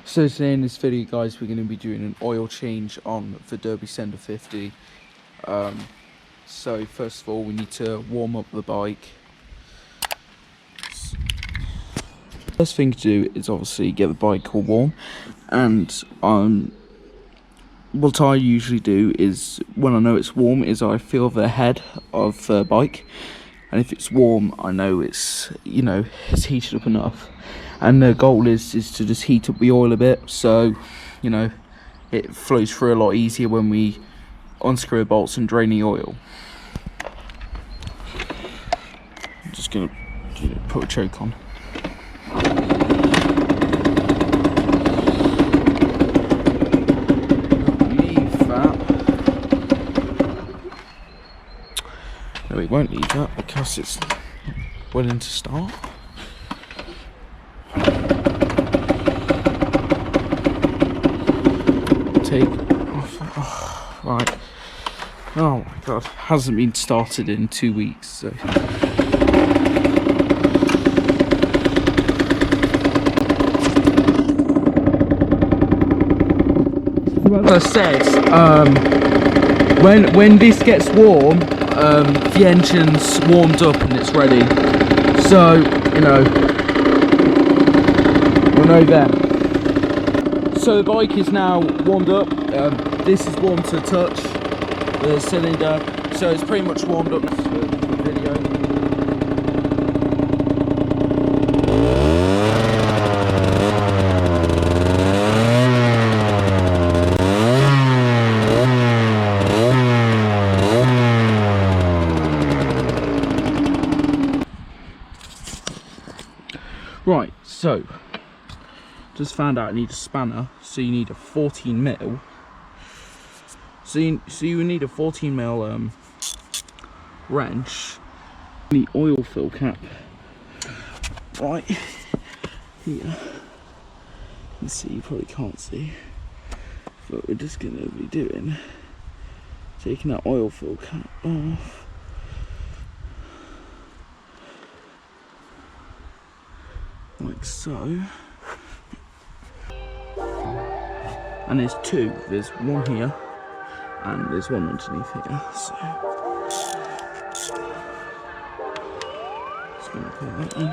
So today in this video, guys, we're going to be doing an oil change on the Derbi Senda 50. So first of all, we need to warm up the bike. First thing to do is obviously get the bike all warm, and what I usually do is, when I know it's warm, is I feel the head of the bike, and if it's warm, I know it's, it's heated up enough. And the goal is to just heat up the oil a bit, so it flows through a lot easier when we unscrew the bolts and drain the oil. I'm just gonna put a choke on. Leave that. No, we won't leave that because it's willing to start. Take off. Oh, right. Oh my god, hasn't been started in 2 weeks, so. As I said, when this gets warm, the engine's warmed up and it's ready. So, we'll know then. So the bike is now warmed up. This is warm to the touch, the cylinder, so it's pretty much warmed up for the video. Right, so just found out I need a spanner, so you need a 14mm. So you need a 14mm wrench. The oil fill cap, right here. You see, you probably can't see, but we're just gonna be taking that oil fill cap off. Like so. And there's two. There's one here, and there's one underneath here. So just gonna put that in.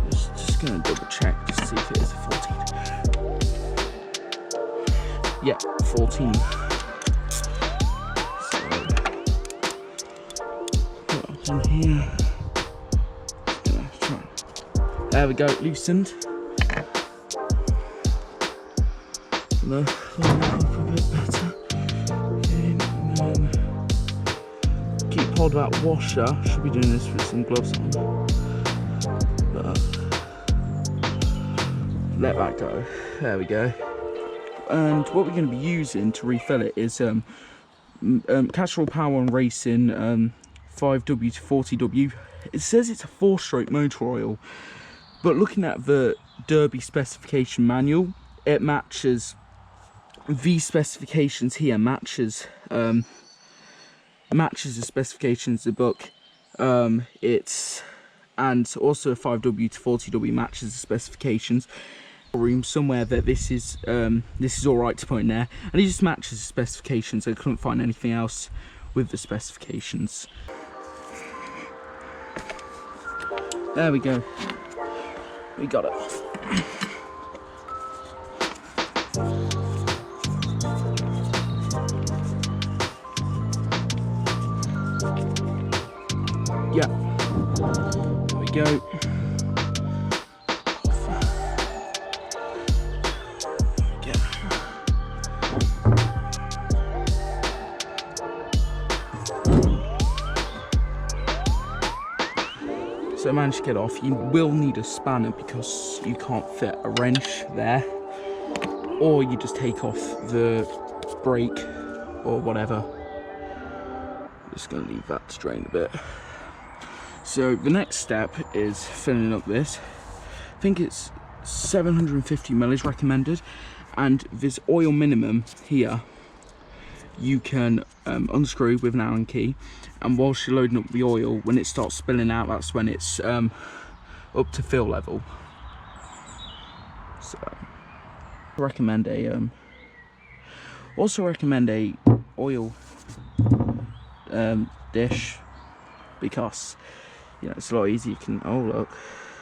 Just gonna double check to see if it is a 14. Yeah, 14. So put that on here. There we go, loosened. No, up a bit better. Okay, and then keep hold of that washer. Should be doing this with some gloves on, but let that go. There we go. And what we're going to be using to refill it is Castrol Power One Racing 5W to 40W. It says it's a 4-stroke motor oil, but looking at the Derbi specification manual, it matches. These specifications here matches the specifications of the book. It's, and also 5W to 40W matches the specifications. Room somewhere that this is all right to put in there, and it just matches the specifications. I couldn't find anything else with the specifications. There we go. We got it off. Yeah, there we go. Yeah. So I managed to get off. You will need a spanner because you can't fit a wrench there, or you just take off the brake or whatever. Just gonna leave that to drain a bit. So the next step is filling up this. I think it's 750ml is recommended, and this oil minimum here you can unscrew with an Allen key, and whilst you're loading up the oil, when it starts spilling out, that's when it's up to fill level. So I recommend a also recommend a oil dish, because you know it's a lot easier. You can, oh look,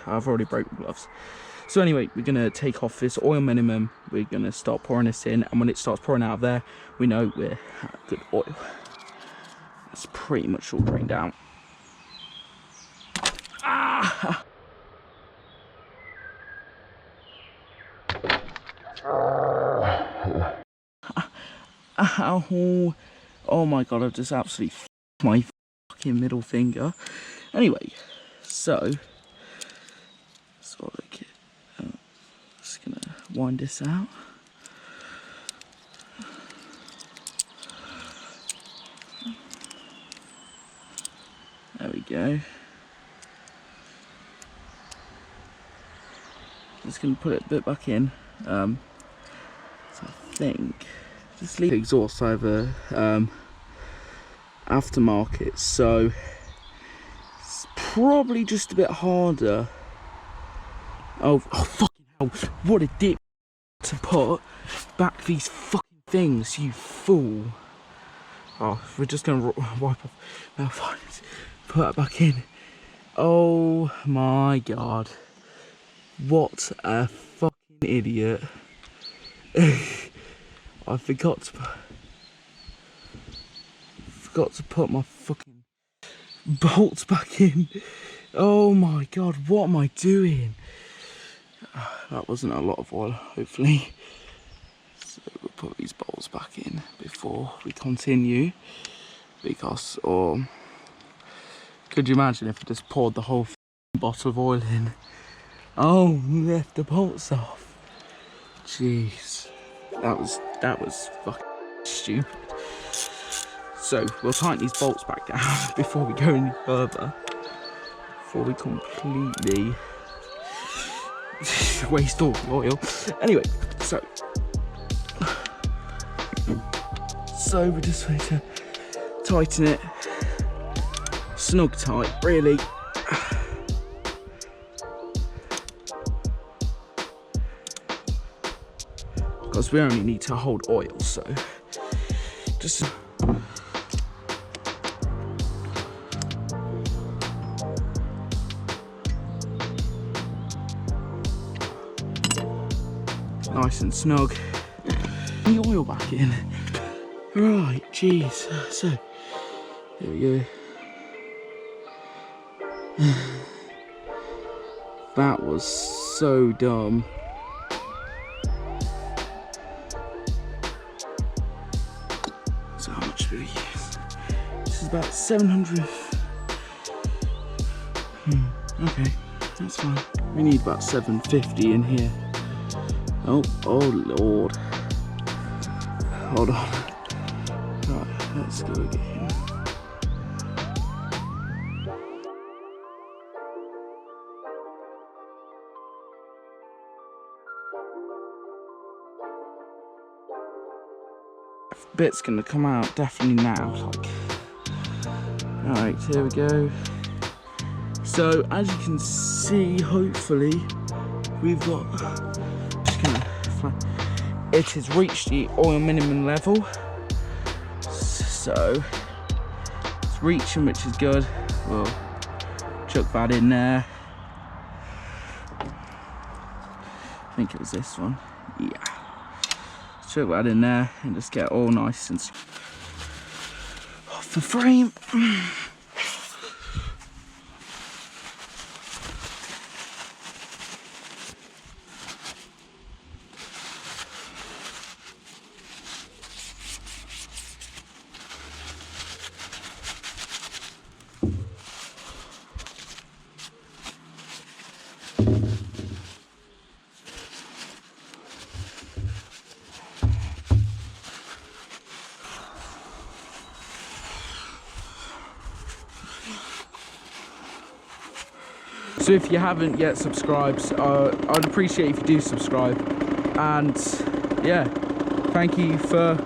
I've already broke the gloves. So anyway, we're gonna take off this oil minimum, we're gonna start pouring this in, and when it starts pouring out of there, we know we're at good oil. It's pretty much all drained out. Ah! Ow. Oh my god, I've just absolutely f***ed my fucking middle finger. Anyway, so like it. Just gonna wind this out. There we go. Just gonna put it a bit back in. So I think just leave the exhaust over aftermarket, so it's probably just a bit harder. Oh fucking hell, what a dip to put back these fucking things, you fool. Oh, we're just gonna wipe off. No, fine. Put that back in. Oh my god. What a fucking idiot. I forgot to put my fucking bolts back in. Oh my god, what am I doing? That wasn't a lot of oil, hopefully. So we'll put these bolts back in before we continue, because, or could you imagine if I just poured the whole bottle of oil in? Oh, left the bolts off. Jeez, that was fucking stupid. So we'll tighten these bolts back down before we go any further, before we completely waste all the oil. Anyway, so we just need to tighten it snug tight, really. Because we only need to hold oil, so just nice and snug. The oil back in. Right, jeez. So there we go. That was so dumb. So how much do we use? This is about 700. Okay, that's fine. We need about 750 in here. Oh lord. Hold on. Right, let's go again. Bit's gonna come out definitely now. Alright, here we go. So as you can see, hopefully we've got, it has reached the oil minimum level, so it's reaching, which is good. We'll chuck that in there. I think it was this one, yeah. Chuck that in there and just get all nice and off the frame. So if you haven't yet subscribed, I'd appreciate if you do subscribe. And yeah, thank you for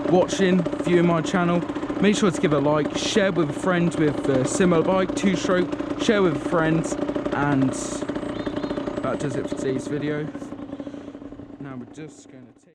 watching, viewing my channel. Make sure to give it a like, share with a friend with a similar bike, two-stroke, share with friends, And that does it for today's video. Now we're just going to take